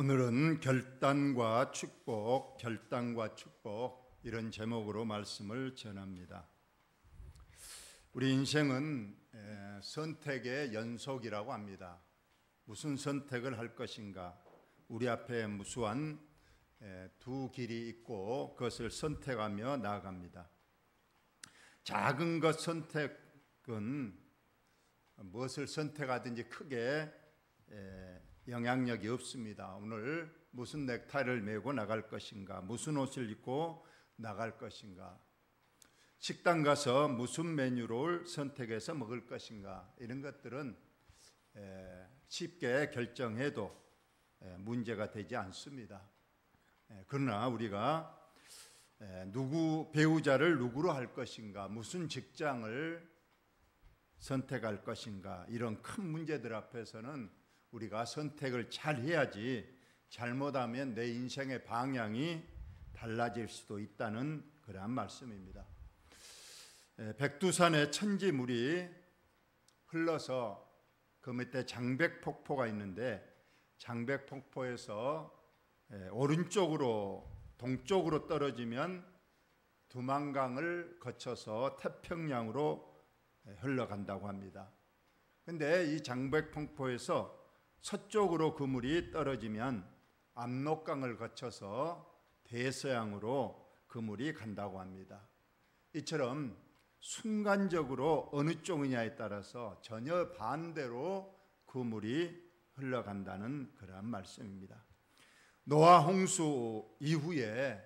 오늘은 결단과 축복, 결단과 축복 이런 제목으로 말씀을 전합니다. 우리 인생은 선택의 연속이라고 합니다. 무슨 선택을 할 것인가? 우리 앞에 무수한 두 길이 있고 그것을 선택하며 나아갑니다. 작은 것 선택은 무엇을 선택하든지 크게 영향력이 없습니다. 오늘 무슨 넥타이를 메고 나갈 것인가, 무슨 옷을 입고 나갈 것인가, 식당 가서 무슨 메뉴를 선택해서 먹을 것인가, 이런 것들은 쉽게 결정해도 문제가 되지 않습니다. 그러나 우리가 누구 배우자를 누구로 할 것인가, 무슨 직장을 선택할 것인가, 이런 큰 문제들 앞에서는 우리가 선택을 잘 해야지 잘못하면 내 인생의 방향이 달라질 수도 있다는 그러한 말씀입니다. 백두산에 천지물이 흘러서 그 밑에 장백폭포가 있는데, 장백폭포에서 오른쪽으로 동쪽으로 떨어지면 두만강을 거쳐서 태평양으로 흘러간다고 합니다. 그런데 이 장백폭포에서 서쪽으로 그 물이 떨어지면 압록강을 거쳐서 대서양으로 그 물이 간다고 합니다. 이처럼 순간적으로 어느 쪽이냐에 따라서 전혀 반대로 그 물이 흘러간다는 그러한 말씀입니다. 노아 홍수 이후에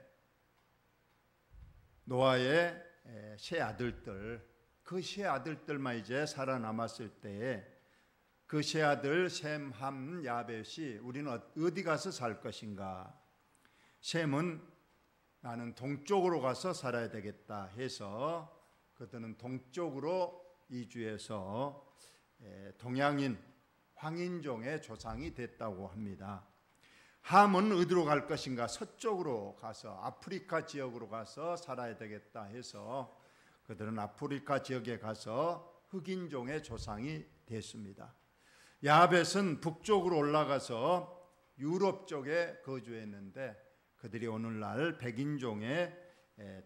노아의 세 아들들, 그 세 아들들만 이제 살아남았을 때에 그 세 아들 셈, 함, 야벳이 우리는 어디 가서 살 것인가? 셈은 나는 동쪽으로 가서 살아야 되겠다 해서 그들은 동쪽으로 이주해서 동양인 황인종의 조상이 됐다고 합니다. 함은 어디로 갈 것인가? 서쪽으로 가서 아프리카 지역으로 가서 살아야 되겠다 해서 그들은 아프리카 지역에 가서 흑인종의 조상이 됐습니다. 야벳은 북쪽으로 올라가서 유럽 쪽에 거주했는데 그들이 오늘날 백인종의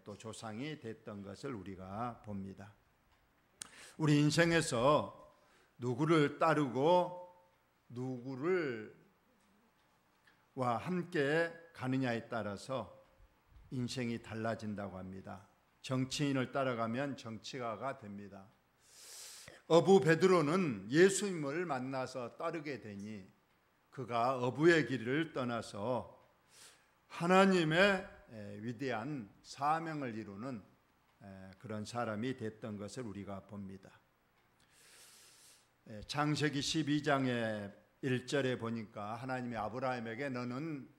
또 조상이 됐던 것을 우리가 봅니다. 우리 인생에서 누구를 따르고 누구를 와 함께 가느냐에 따라서 인생이 달라진다고 합니다. 정치인을 따라가면 정치가가 됩니다. 어부 베드로는 예수님을 만나서 따르게 되니 그가 어부의 길을 떠나서 하나님의 위대한 사명을 이루는 그런 사람이 됐던 것을 우리가 봅니다. 창세기 12장의 1절에 보니까 하나님이 아브라함에게 너는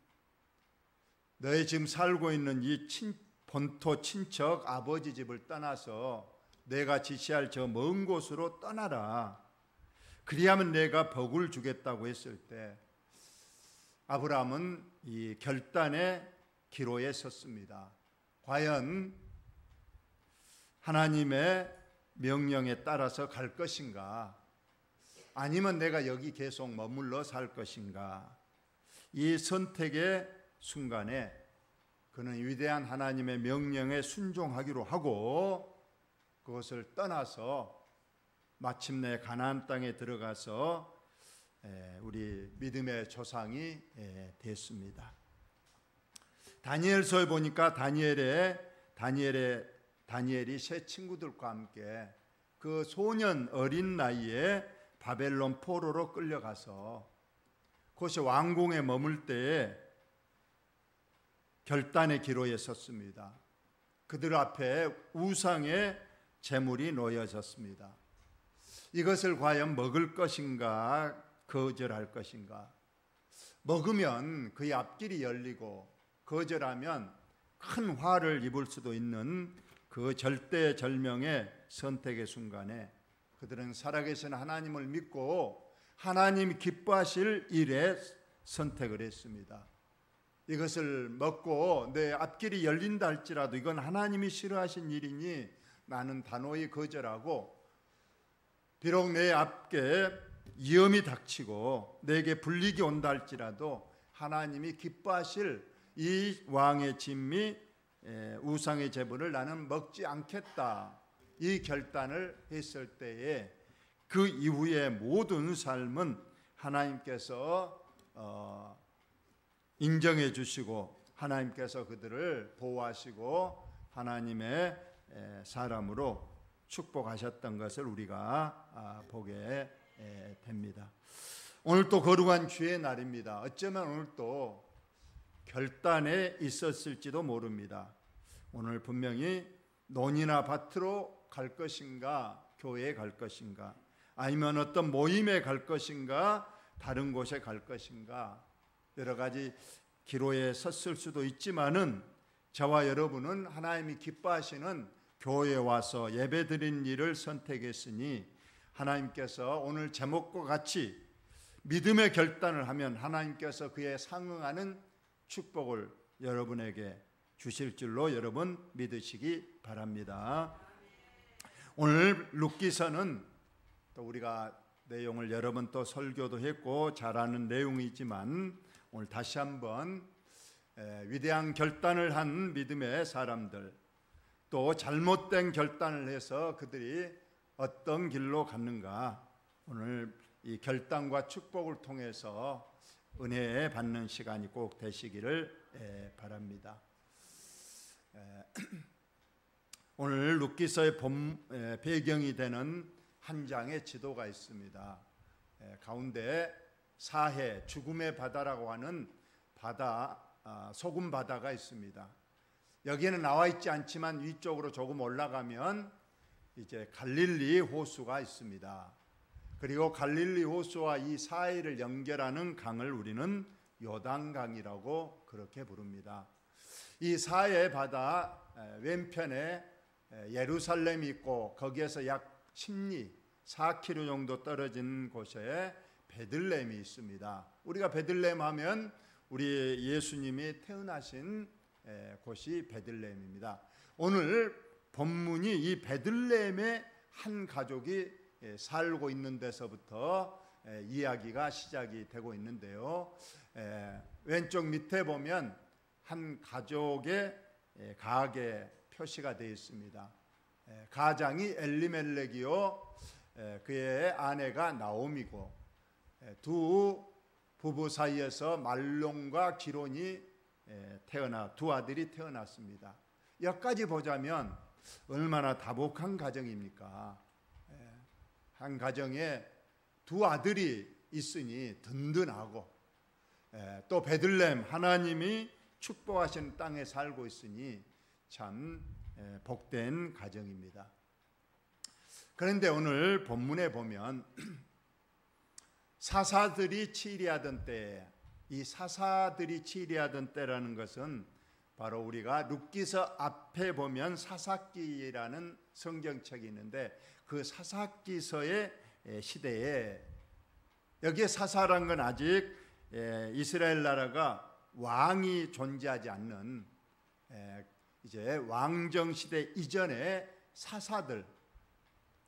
너의 지금 살고 있는 이 본토 친척 아버지 집을 떠나서 내가 지시할 저 먼 곳으로 떠나라. 그리하면 내가 복을 주겠다고 했을 때 아브라함은 이 결단의 기로에 섰습니다. 과연 하나님의 명령에 따라서 갈 것인가? 아니면 내가 여기 계속 머물러 살 것인가? 이 선택의 순간에 그는 위대한 하나님의 명령에 순종하기로 하고 그것을 떠나서 마침내 가나안 땅에 들어가서 우리 믿음의 조상이 됐습니다. 다니엘서에 보니까 다니엘이 세 친구들과 함께 그 소년 어린 나이에 바벨론 포로로 끌려가서 그것이 왕궁에 머물 때에 결단의 기로에 섰습니다. 그들 앞에 우상의 제물이 놓여졌습니다. 이것을 과연 먹을 것인가 거절할 것인가? 먹으면 그의 앞길이 열리고 거절하면 큰 화를 입을 수도 있는 그 절대절명의 선택의 순간에 그들은 살아계신 하나님을 믿고 하나님이 기뻐하실 일에 선택을 했습니다. 이것을 먹고 내 앞길이 열린다 할지라도 이건 하나님이 싫어하신 일이니 나는 단호히 거절하고 비록 내 앞에 위험이 닥치고 내게 불이익이 온다 할지라도 하나님이 기뻐하실 이 왕의 진미 우상의 제물을 나는 먹지 않겠다, 이 결단을 했을 때에 그 이후의 모든 삶은 하나님께서 인정해 주시고 하나님께서 그들을 보호하시고 하나님의 사람으로 축복하셨던 것을 우리가 보게 됩니다. 오늘 또 거룩한 주의 날입니다. 어쩌면 오늘 또 결단에 있었을지도 모릅니다. 오늘 분명히 논이나 밭으로 갈 것인가, 교회에 갈 것인가, 아니면 어떤 모임에 갈 것인가, 다른 곳에 갈 것인가, 여러 가지 기로에 섰을 수도 있지만은 저와 여러분은 하나님이 기뻐하시는 교회에 와서 예배드린 일을 선택했으니 하나님께서 오늘 제목과 같이 믿음의 결단을 하면 하나님께서 그에 상응하는 축복을 여러분에게 주실 줄로 여러분 믿으시기 바랍니다. 오늘 룻기서는 또 우리가 내용을 여러 번 또 설교도 했고 잘 아는 내용이지만 오늘 다시 한번 위대한 결단을 한 믿음의 사람들, 또 잘못된 결단을 해서 그들이 어떤 길로 갔는가, 오늘 이 결단과 축복을 통해서 은혜 받는 시간이 꼭 되시기를 바랍니다. 오늘 룻기서의 배경이 되는 한 장의 지도가 있습니다. 가운데 사해, 죽음의 바다라고 하는 바다, 소금 바다가 있습니다. 여기에는 나와 있지 않지만 위쪽으로 조금 올라가면 이제 갈릴리 호수가 있습니다. 그리고 갈릴리 호수와 이 사해를 연결하는 강을 우리는 요단강이라고 그렇게 부릅니다. 이 사해 바다 왼편에 예루살렘이 있고 거기에서 약 10리 4km 정도 떨어진 곳에 베들레헴이 있습니다. 우리가 베들레헴 하면 우리 예수님이 태어나신 곳이 베들레헴입니다. 오늘 본문이 이 베들레헴의 한 가족이 살고 있는 데서부터 이야기가 시작이 되고 있는데요. 왼쪽 밑에 보면 한 가족의 가게 표시가 되어 있습니다. 가장이 엘리멜렉이요, 그의 아내가 나옴이고, 두 부부 사이에서 말론과 기론이 두 아들이 태어났습니다. 여기까지 보자면 얼마나 다복한 가정입니까? 한 가정에 두 아들이 있으니 든든하고, 또 베들레헴 하나님이 축복하신 땅에 살고 있으니 참 복된 가정입니다. 그런데 오늘 본문에 보면 사사들이 치리하던 때, 이 사사들이 치리하던 때라는 것은 바로 우리가 룻기서 앞에 보면 사사기라는 성경책이 있는데 그 사사기서의 시대에, 여기에 사사란 건 아직 이스라엘 나라가 왕이 존재하지 않는 이제 왕정 시대 이전의 사사들,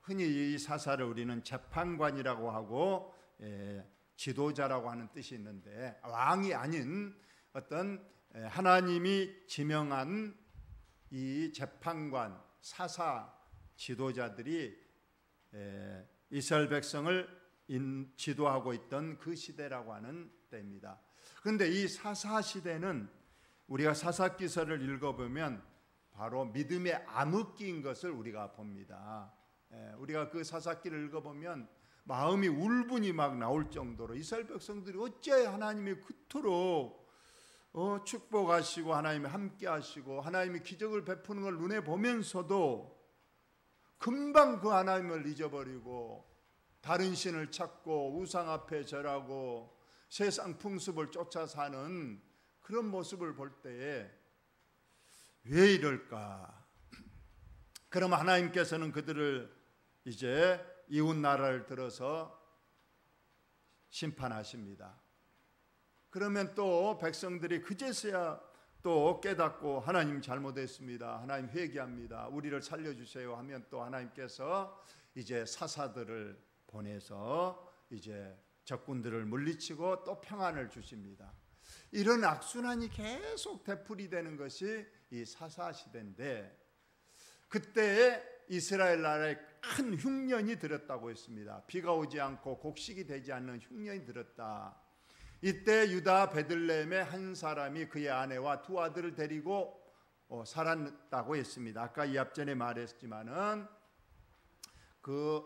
흔히 이 사사를 우리는 재판관이라고 하고 지도자라고 하는 뜻이 있는데, 왕이 아닌 어떤 하나님이 지명한 이 재판관, 사사, 지도자들이 이스라엘 백성을 지도하고 있던 그 시대라고 하는 때입니다. 그런데 이 사사 시대는 우리가 사사기서를 읽어보면 바로 믿음의 암흑기인 것을 우리가 봅니다. 우리가 그 사사기를 읽어보면 마음이 울분이 막 나올 정도로 이스라엘 백성들이 어째 하나님이 그토록 축복하시고 하나님이 함께 하시고 하나님이 기적을 베푸는 걸 눈에 보면서도 금방 그 하나님을 잊어버리고 다른 신을 찾고 우상 앞에 절하고 세상 풍습을 쫓아 사는 그런 모습을 볼 때에 왜 이럴까? 그럼 하나님께서는 그들을 이제 이웃 나라를 들어서 심판하십니다. 그러면 또 백성들이 그제서야 또 깨닫고 하나님 잘못했습니다, 하나님 회개합니다, 우리를 살려주세요 하면 또 하나님께서 이제 사사들을 보내서 이제 적군들을 물리치고 또 평안을 주십니다. 이런 악순환이 계속 되풀이되는 것이 이 사사시대인데, 그때에 이스라엘 나라에 큰 흉년이 들었다고 했습니다. 비가 오지 않고 곡식이 되지 않는 흉년이 들었다. 이때 유다 베들레헴의 한 사람이 그의 아내와 두 아들을 데리고 살았다고 했습니다. 아까 이 앞전에 말했지만은 그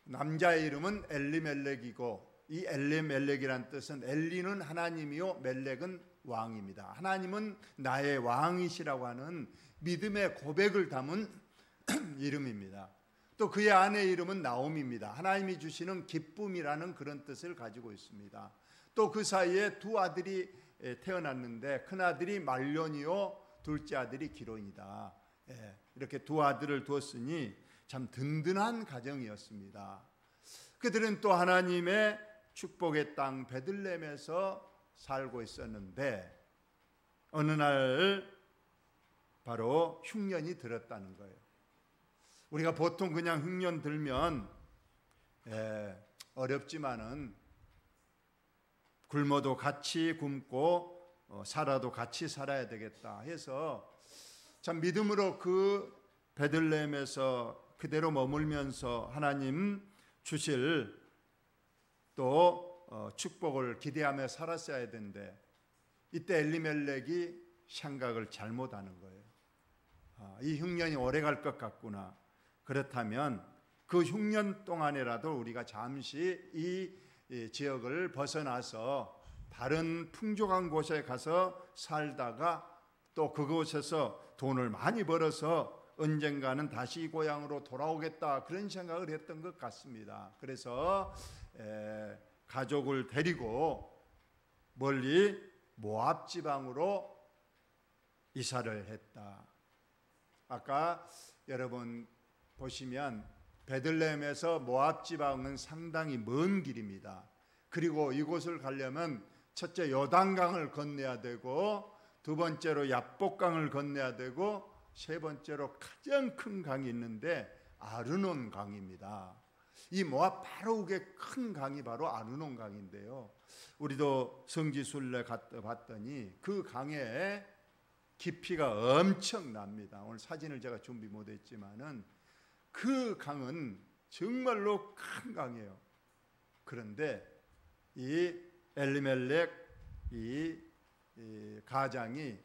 남자의 이름은 엘리멜렉이고, 이 엘리멜렉이란 뜻은 엘리는 하나님이요 멜렉은 왕입니다. 하나님은 나의 왕이시라고 하는 믿음의 고백을 담은 이름입니다. 또 그의 아내의 이름은 나옴입니다. 하나님이 주시는 기쁨이라는 그런 뜻을 가지고 있습니다. 또 그 사이에 두 아들이 태어났는데 큰아들이 말론이요 둘째 아들이 기론이다. 이렇게 두 아들을 두었으니 참 든든한 가정이었습니다. 그들은 또 하나님의 축복의 땅 베들레헴에서 살고 있었는데, 어느 날 바로 흉년이 들었다는 거예요. 우리가 보통 그냥 흉년 들면 어렵지만은 굶어도 같이 굶고 살아도 같이 살아야 되겠다 해서 참 믿음으로 그 베들레헴에서 그대로 머물면서 하나님 주실 또 축복을 기대하며 살았어야 되는데, 이때 엘리멜렉이 생각을 잘못하는 거예요. 이 흉년이 오래 갈 것 같구나. 그렇다면 그 흉년 동안이라도 우리가 잠시 이 지역을 벗어나서 다른 풍족한 곳에 가서 살다가 또 그곳에서 돈을 많이 벌어서 언젠가는 다시 고향으로 돌아오겠다, 그런 생각을 했던 것 같습니다. 그래서 가족을 데리고 멀리 모압 지방으로 이사를 했다. 아까 여러분 보시면 베들레헴에서 모압 지방은 상당히 먼 길입니다. 그리고 이곳을 가려면 첫째 요단강을 건너야 되고, 두 번째로 야복강을 건너야 되고, 세 번째로 가장 큰 강이 있는데 아르논 강입니다. 이 모압 바로 위에 큰 강이 바로 아르논 강인데요, 우리도 성지순례 갔다 봤더니 그 강의 깊이가 엄청납니다. 오늘 사진을 제가 준비 못했지만은 그 강은 정말로 큰 강이에요. 그런데 이 엘리멜렉 이 가장이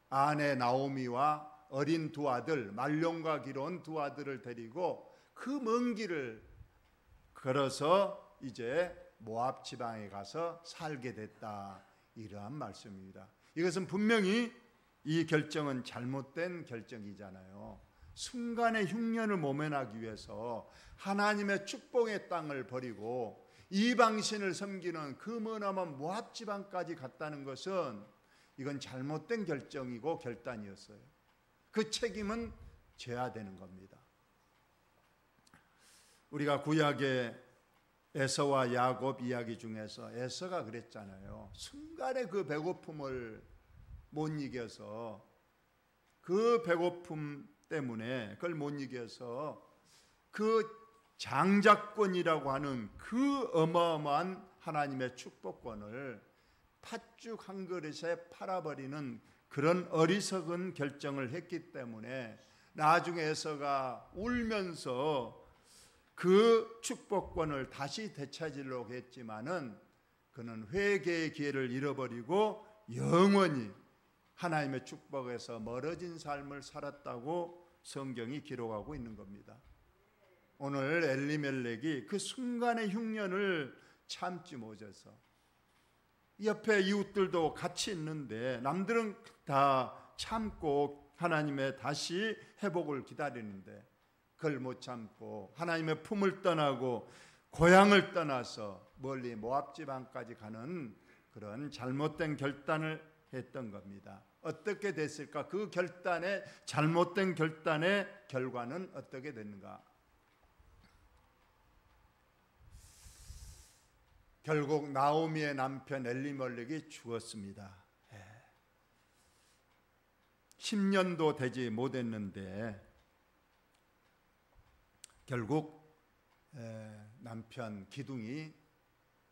아내 나오미와 어린 두 아들 말론과 기론 두 아들을 데리고 그 먼 길을 걸어서 이제 모압 지방에 가서 살게 됐다, 이러한 말씀입니다. 이것은 분명히 이 결정은 잘못된 결정이잖아요. 순간의 흉년을 모면하기 위해서 하나님의 축복의 땅을 버리고 이방신을 섬기는 그 머나먼 모압 지방까지 갔다는 것은 이건 잘못된 결정이고 결단이었어요. 그 책임은 져야 되는 겁니다. 우리가 구약의 에서와 야곱 이야기 중에서 에서가 그랬잖아요. 순간의 그 배고픔을 못 이겨서, 그 배고픔 때문에 그걸 못 이겨서 그 장자권이라고 하는 그 어마어마한 하나님의 축복권을 팥죽 한 그릇에 팔아버리는 그런 어리석은 결정을 했기 때문에 나중에 에서가 울면서 그 축복권을 다시 되찾으려고 했지만은 그는 회개의 기회를 잃어버리고 영원히 하나님의 축복에서 멀어진 삶을 살았다고 성경이 기록하고 있는 겁니다. 오늘 엘리멜렉이 그 순간의 흉년을 참지 못해서, 옆에 이웃들도 같이 있는데 남들은 다 참고 하나님의 다시 회복을 기다리는데 그걸 못 참고 하나님의 품을 떠나고 고향을 떠나서 멀리 모압 지방까지 가는 그런 잘못된 결단을 했던 겁니다. 어떻게 됐을까? 그 결단의 잘못된 결단의 결과는 어떻게 됐는가? 결국 나오미의 남편 엘리멜렉이 죽었습니다. 10년도 되지 못했는데 결국 남편 기둥이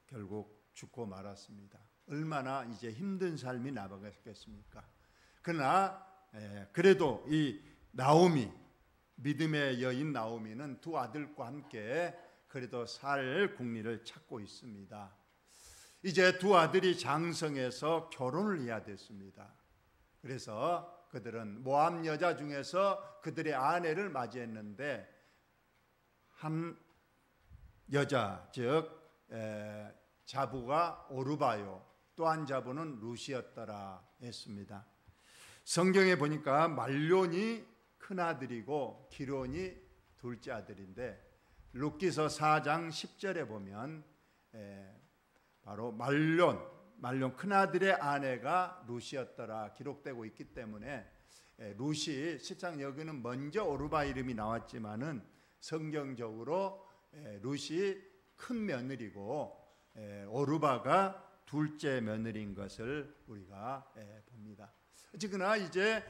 결국 죽고 말았습니다. 얼마나 이제 힘든 삶이 나가겠습니까? 그러나 그래도 이 나오미, 믿음의 여인 나오미는 두 아들과 함께 그래도 살 국리를 찾고 있습니다. 이제 두 아들이 장성해서 결혼을 해야 됐습니다. 그래서 그들은 모압 여자 중에서 그들의 아내를 맞이했는데 한 여자, 즉 자부가 오르바요, 또 한 자부는 루시였더라 했습니다. 성경에 보니까 말론이 큰아들이고 기론이 둘째 아들인데 룻기서 4장 10절에 보면 바로 말론 큰아들의 아내가 룻이었더라 기록되고 있기 때문에 룻이 실상 여기는 먼저 오르바 이름이 나왔지만은 성경적으로 룻이 큰 며느리고 오르바가 둘째 며느리인 것을 우리가 봅니다. 어쨌거나 이제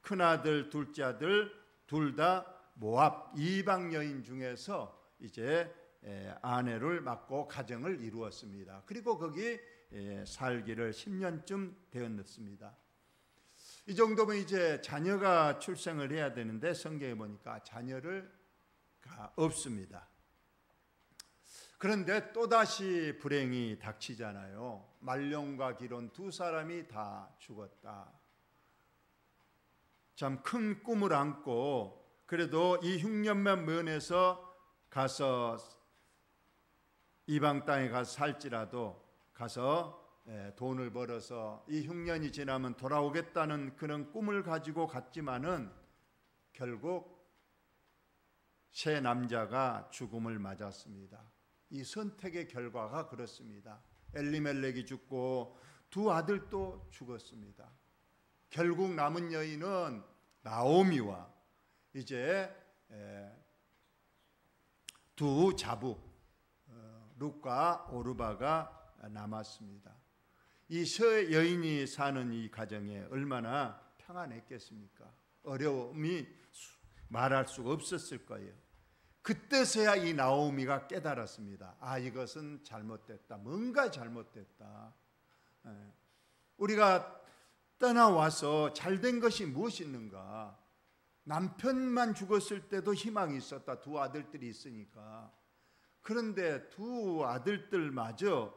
큰아들, 둘째 아들 둘 다 모압 이방 여인 중에서 이제 아내를 맡고 가정을 이루었습니다. 그리고 거기 살기를 10년쯤 되었습니다. 이 정도면 이제 자녀가 출생을 해야 되는데 성경에 보니까 자녀가 없습니다. 그런데 또다시 불행이 닥치잖아요. 말론과 기론 두 사람이 다 죽었다. 참 큰 꿈을 안고 그래도 이 흉년만 면에서 가서 이방 땅에 가서 살지라도 가서 돈을 벌어서 이 흉년이 지나면 돌아오겠다는 그런 꿈을 가지고 갔지만은 결국 세 남자가 죽음을 맞았습니다. 이 선택의 결과가 그렇습니다. 엘리멜렉이 죽고 두 아들도 죽었습니다. 결국 남은 여인은 나오미와 이제 두 자부 룻과 오르바가 남았습니다. 이 세 여인이 사는 이 가정에 얼마나 평안했겠습니까? 어려움이 말할 수가 없었을 거예요. 그때서야 이 나오미가 깨달았습니다. 아, 이것은 잘못됐다. 뭔가 잘못됐다. 우리가 떠나와서 잘된 것이 무엇이 있는가? 남편만 죽었을 때도 희망이 있었다. 두 아들들이 있으니까. 그런데 두 아들들마저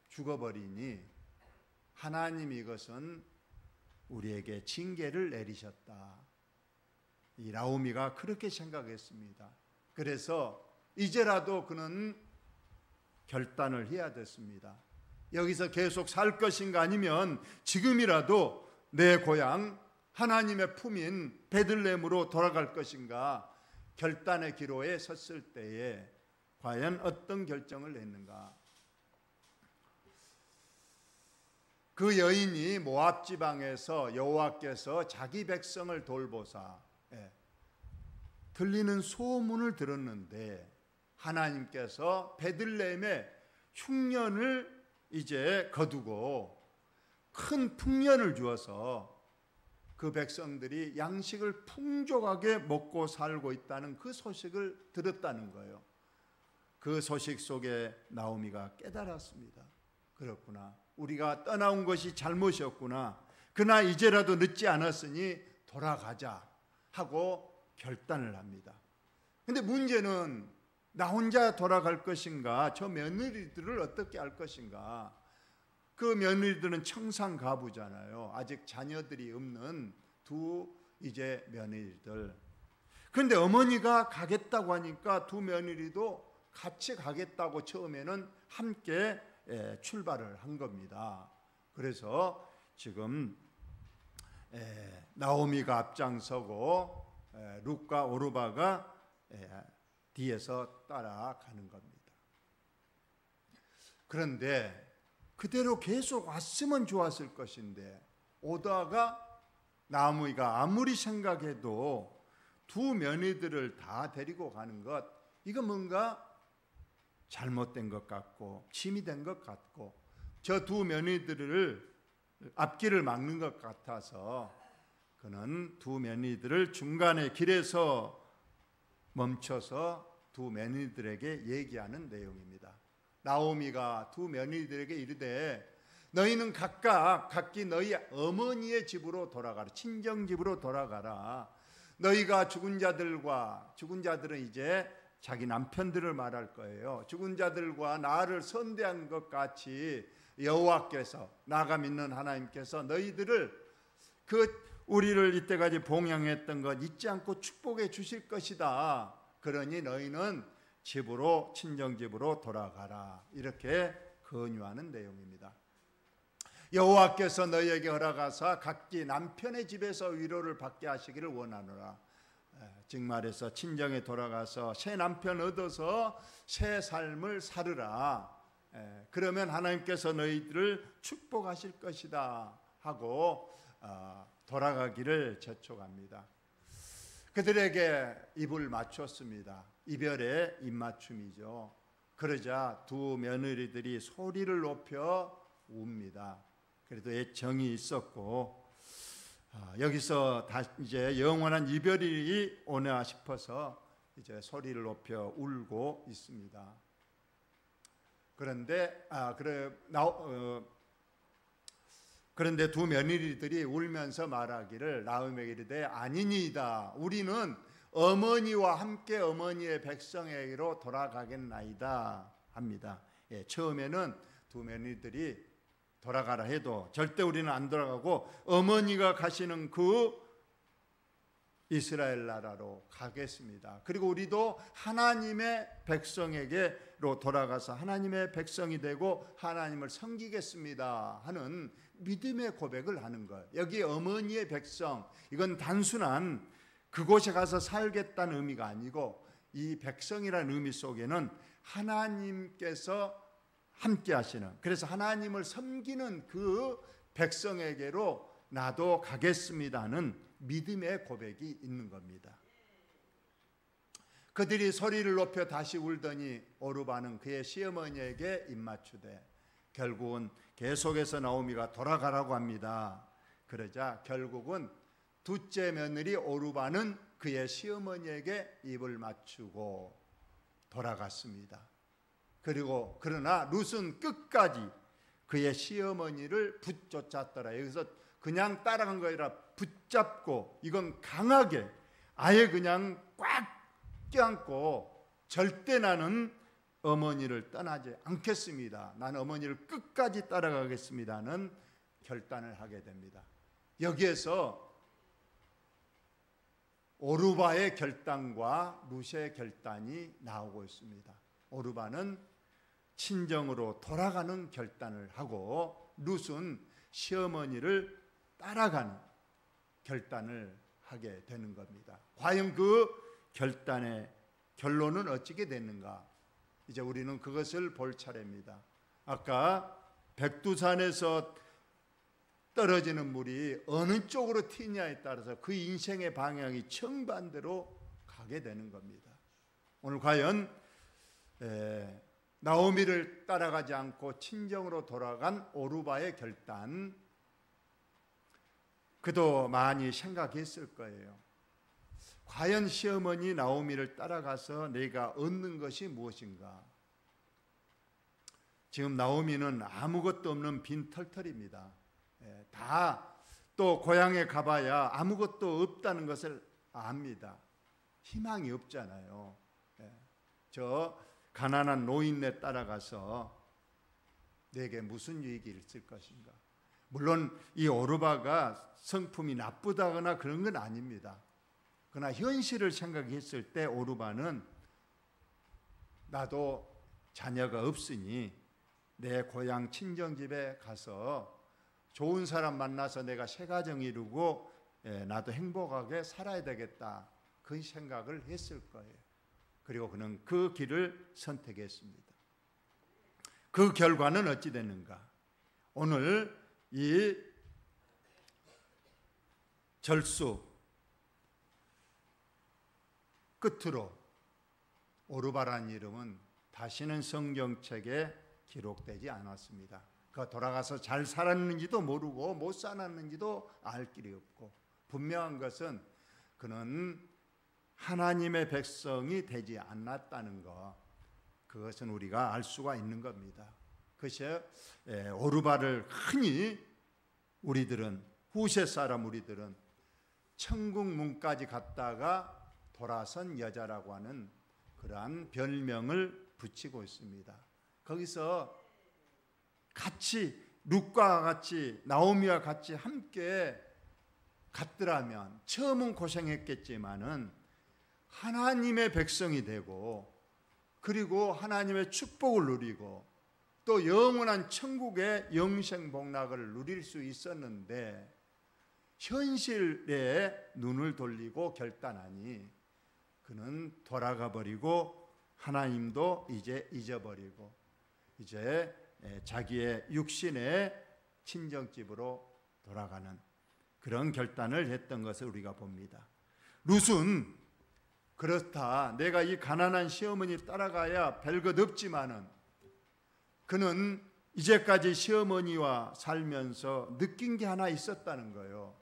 죽어버리니 하나님이 이것은 우리에게 징계를 내리셨다. 이 나오미가 그렇게 생각했습니다. 그래서 이제라도 그는 결단을 해야 됐습니다. 여기서 계속 살 것인가 아니면 지금이라도 내 고향 하나님의 품인 베들레헴으로 돌아갈 것인가 결단의 기로에 섰을 때에 과연 어떤 결정을 했는가? 그 여인이 모압 지방에서 여호와께서 자기 백성을 돌보사 들리는 소문을 들었는데 하나님께서 베들레헴에 흉년을 이제 거두고 큰 풍년을 주어서 그 백성들이 양식을 풍족하게 먹고 살고 있다는 그 소식을 들었다는 거예요. 그 소식 속에 나오미가 깨달았습니다. 그렇구나. 우리가 떠나온 것이 잘못이었구나. 그러나 이제라도 늦지 않았으니 돌아가자 하고 결단을 합니다. 그런데 문제는 나 혼자 돌아갈 것인가? 저 며느리들을 어떻게 할 것인가? 그 며느리들은 청산가부잖아요. 아직 자녀들이 없는 두 이제 며느리들. 그런데 어머니가 가겠다고 하니까 두 며느리도 같이 가겠다고 처음에는 함께 출발을 한 겁니다. 그래서 지금 나오미가 앞장서고 룻과 오르바가 뒤에서 따라가는 겁니다. 그런데 그대로 계속 왔으면 좋았을 것인데 오다가 나오미가 아무리 생각해도 두 며느리들을 다 데리고 가는 것, 이거 뭔가 잘못된 것 같고 침이 된 것 같고 저 두 며느리들을 앞길을 막는 것 같아서 그는 두 며느리들을 중간에 길에서 멈춰서 두 며느리들에게 얘기하는 내용입니다. 나오미가 두 며느리들에게 이르되 너희는 각기 너희 어머니의 집으로 돌아가라. 친정집으로 돌아가라. 너희가 죽은 자들은 이제 자기 남편들을 말할 거예요. 죽은 자들과 나를 선대한 것 같이 여호와께서, 나가 믿는 하나님께서 너희들을 우리를 이때까지 봉양했던 것 잊지 않고 축복해 주실 것이다. 그러니 너희는 친정집으로 돌아가라. 이렇게 권유하는 내용입니다. 여호와께서 너희에게 허락하사 각기 남편의 집에서 위로를 받게 하시기를 원하노라. 즉 말해서 친정에 돌아가서 새 남편 얻어서 새 삶을 살으라. 그러면 하나님께서 너희들을 축복하실 것이다 하고 돌아가기를 재촉합니다. 그들에게 입을 맞췄습니다. 이별의 입맞춤이죠. 그러자 두 며느리들이 소리를 높여 웁니다. 그래도 애정이 있었고 여기서 이제 영원한 이별이 오나 싶어서 이제 소리를 높여 울고 있습니다. 그런데 두 며느리들이 울면서 말하기를 나오미에게 이르되 아니니이다. 우리는 어머니와 함께 어머니의 백성에게로 돌아가겠나이다 합니다. 처음에는 두 며느리들이 돌아가라 해도 절대 우리는 안 돌아가고 어머니가 가시는 그 이스라엘 나라로 가겠습니다. 그리고 우리도 하나님의 백성에게로 돌아가서 하나님의 백성이 되고 하나님을 섬기겠습니다 하는 믿음의 고백을 하는 것. 여기 어머니의 백성, 이건 단순한 그곳에 가서 살겠다는 의미가 아니고 이 백성이라는 의미 속에는 하나님께서 함께 하시는, 그래서 하나님을 섬기는 그 백성에게로 나도 가겠습니다는 믿음의 고백이 있는 겁니다. 그들이 소리를 높여 다시 울더니 오르바는 그의 시어머니에게 입맞추되 결국은 계속해서 나오미가 돌아가라고 합니다. 그러자 결국은 둘째 며느리 오르바는 그의 시어머니에게 입을 맞추고 돌아갔습니다. 그러나 룻은 끝까지 그의 시어머니를 붙쫓았더라. 여기서 그냥 따라간 거 아니라 붙잡고, 이건 강하게 아예 그냥 꽉 껴안고 절대 나는 어머니를 떠나지 않겠습니다. 나는 어머니를 끝까지 따라가겠습니다는 결단을 하게 됩니다. 여기에서 오르바의 결단과 룻의 결단이 나오고 있습니다. 오르바는 친정으로 돌아가는 결단을 하고 룻은 시어머니를 따라가는 결단을 하게 되는 겁니다. 과연 그 결단의 결론은 어찌게 됐는가? 이제 우리는 그것을 볼 차례입니다. 아까 백두산에서 떨어지는 물이 어느 쪽으로 튀냐에 따라서 그 인생의 방향이 정반대로 가게 되는 겁니다. 오늘 과연 나오미를 따라가지 않고 친정으로 돌아간 오르바의 결단, 그도 많이 생각했을 거예요. 과연 시어머니 나오미를 따라가서 내가 얻는 것이 무엇인가? 지금 나오미는 아무것도 없는 빈털털입니다. 다 또 고향에 가봐야 아무것도 없다는 것을 압니다. 희망이 없잖아요. 저 가난한 노인네 따라가서 내게 무슨 유익이 있을 것인가? 물론 이 오르바가 성품이 나쁘다거나 그런 건 아닙니다. 그러나 현실을 생각했을 때 오르바는 나도 자녀가 없으니 내 고향 친정집에 가서 좋은 사람 만나서 내가 새 가정 이루고 나도 행복하게 살아야 되겠다, 그 생각을 했을 거예요. 그리고 그는 그 길을 선택했습니다. 그 결과는 어찌 됐는가? 오늘 이 절수 끝으로 오르바라는 이름은 다시는 성경책에 기록되지 않았습니다. 그 돌아가서 잘 살았는지도 모르고 못 살았는지도 알 길이 없고, 분명한 것은 그는 하나님의 백성이 되지 않았다는 것, 그것은 우리가 알 수가 있는 겁니다. 그것이 오르바를 흔히 우리들은, 후세 사람 우리들은 천국 문까지 갔다가 돌아선 여자라고 하는 그러한 별명을 붙이고 있습니다. 거기서 같이 룻과 같이 나오미와 같이 함께 갔더라면 처음은 고생했겠지만은 하나님의 백성이 되고, 그리고 하나님의 축복을 누리고 또 영원한 천국의 영생 복락을 누릴 수 있었는데, 현실에 눈을 돌리고 결단하니 그는 돌아가 버리고 하나님도 이제 잊어버리고 이제 자기의 육신의 친정집으로 돌아가는 그런 결단을 했던 것을 우리가 봅니다. 룻은 그렇다, 내가 이 가난한 시어머니 따라가야 별것 없지만은 그는 이제까지 시어머니와 살면서 느낀 게 하나 있었다는 거예요.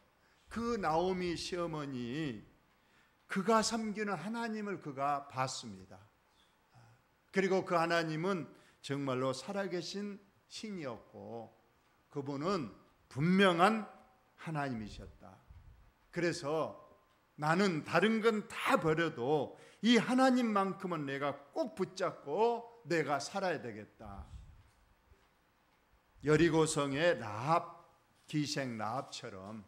그 나오미 시어머니, 그가 섬기는 하나님을 그가 봤습니다. 그리고 그 하나님은 정말로 살아계신 신이었고 그분은 분명한 하나님이셨다. 그래서 나는 다른 건 다 버려도 이 하나님만큼은 내가 꼭 붙잡고 내가 살아야 되겠다. 여리고성의 라합, 기생 라합처럼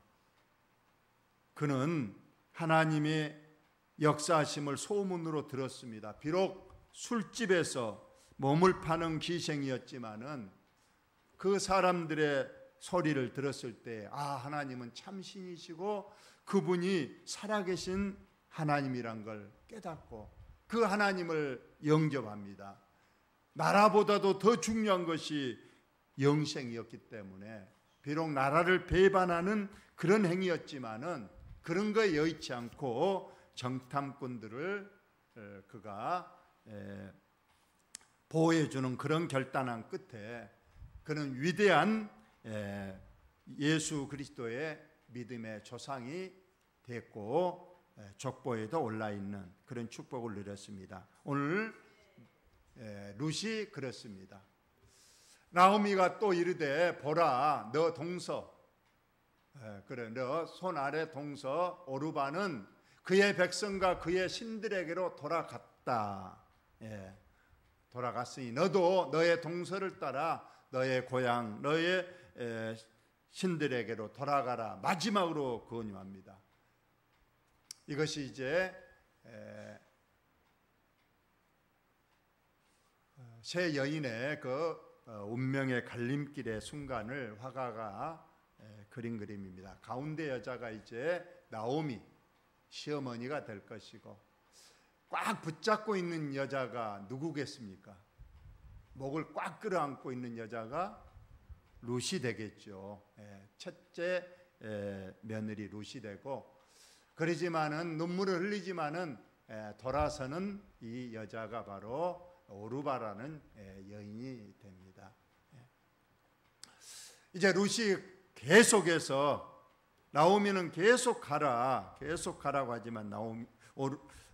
그는 하나님의 역사하심을 소문으로 들었습니다. 비록 술집에서 몸을 파는 기생이었지만은 그 사람들의 소리를 들었을 때, 하나님은 참신이시고 그분이 살아계신 하나님이란 걸 깨닫고 그 하나님을 영접합니다. 나라보다도 더 중요한 것이 영생이었기 때문에 비록 나라를 배반하는 그런 행위였지만은 그런 거에 여의치 않고 정탐꾼들을 그가 보호해주는 그런 결단한 끝에 그는 위대한 예수 그리스도의 믿음의 조상이 됐고 족보에도 올라있는 그런 축복을 누렸습니다. 오늘 룻이 그렇습니다. 나오미가 또 이르되, 보라, 너 동서, 그래, 너 손 아래 동서 오르바는 그의 백성과 그의 신들에게로 돌아갔다. 돌아갔으니 너도 너의 동서를 따라 너의 고향, 너의 신들에게로 돌아가라. 마지막으로 권유합니다. 이것이 이제 세 여인의 그 운명의 갈림길의 순간을 화가가 그린 그림입니다. 가운데 여자가 이제 나오미 시어머니가 될 것이고, 꽉 붙잡고 있는 여자가 누구겠습니까? 목을 꽉 끌어안고 있는 여자가 룻이 되겠죠. 첫째 며느리 룻이 되고, 그러지만은 눈물을 흘리지만은 돌아서는 이 여자가 바로 오르바라는 여인이 됩니다. 이제 룻이 계속해서, 나오미는 계속 가라고 하지만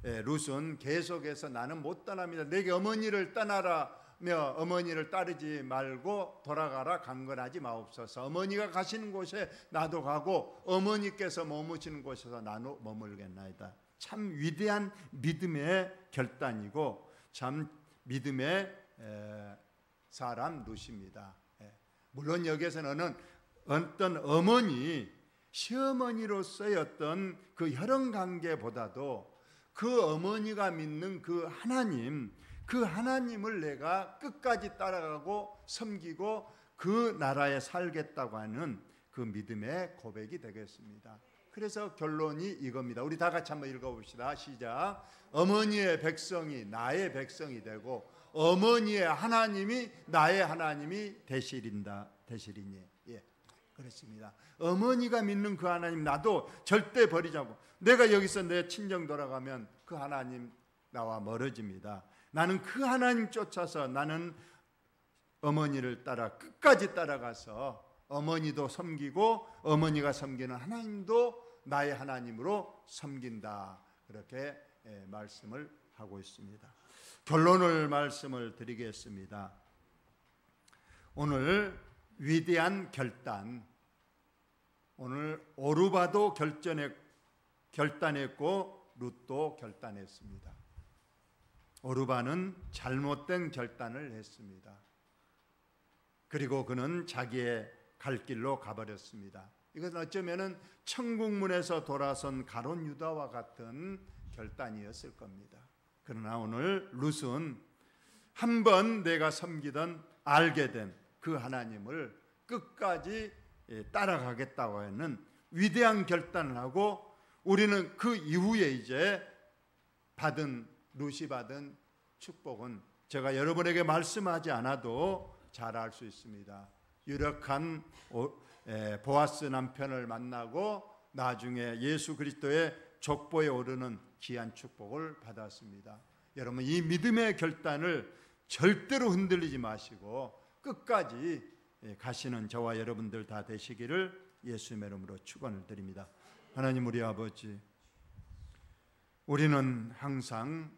룻은 계속해서 나는 못 떠납니다. 내게 어머니를 떠나라며 어머니를 따르지 말고 돌아가라, 강건하지 마옵소서. 어머니가 가시는 곳에 나도 가고 어머니께서 머무시는 곳에서 나도 머물겠나이다. 참 위대한 믿음의 결단이고 참 믿음의 사람 룻입니다. 물론 여기에서는 어떤 어머니, 시어머니로서의 어떤 그 혈연관계보다도 그 어머니가 믿는 그 하나님을 내가 끝까지 따라가고 섬기고 그 나라에 살겠다고 하는 그 믿음의 고백이 되겠습니다. 그래서 결론이 이겁니다. 우리 다 같이 한번 읽어봅시다. 시작. 어머니의 백성이 나의 백성이 되고 어머니의 하나님이 나의 하나님이 되시리니. 그렇습니다. 어머니가 믿는 그 하나님 나도 절대 버리자고. 내가 여기서 내 친정 돌아가면 그 하나님 나와 멀어집니다. 나는 그 하나님 쫓아서 나는 어머니를 따라 끝까지 따라가서 어머니도 섬기고 어머니가 섬기는 하나님도 나의 하나님으로 섬긴다. 그렇게 말씀을 하고 있습니다. 결론을 말씀을 드리겠습니다. 오늘 위대한 결단, 오늘 오르바도 결단했고 룻도 결단했습니다. 오르바는 잘못된 결단을 했습니다. 그리고 그는 자기의 갈 길로 가버렸습니다. 이것은 어쩌면 천국문에서 돌아선 가룟 유다와 같은 결단이었을 겁니다. 그러나 오늘 룻은 한번 내가 섬기던 알게 된 그 하나님을 끝까지 따라가겠다고 하는 위대한 결단을 하고, 우리는 그 이후에 이제 룻이 받은 축복은 제가 여러분에게 말씀하지 않아도 잘 알 수 있습니다. 유력한 보아스 남편을 만나고 나중에 예수 그리스도의 족보에 오르는 귀한 축복을 받았습니다. 여러분, 이 믿음의 결단을 절대로 흔들리지 마시고 끝까지 가시는 저와 여러분들 다 되시기를 예수님의 이름으로 축원을 드립니다. 하나님, 우리 아버지, 우리는 항상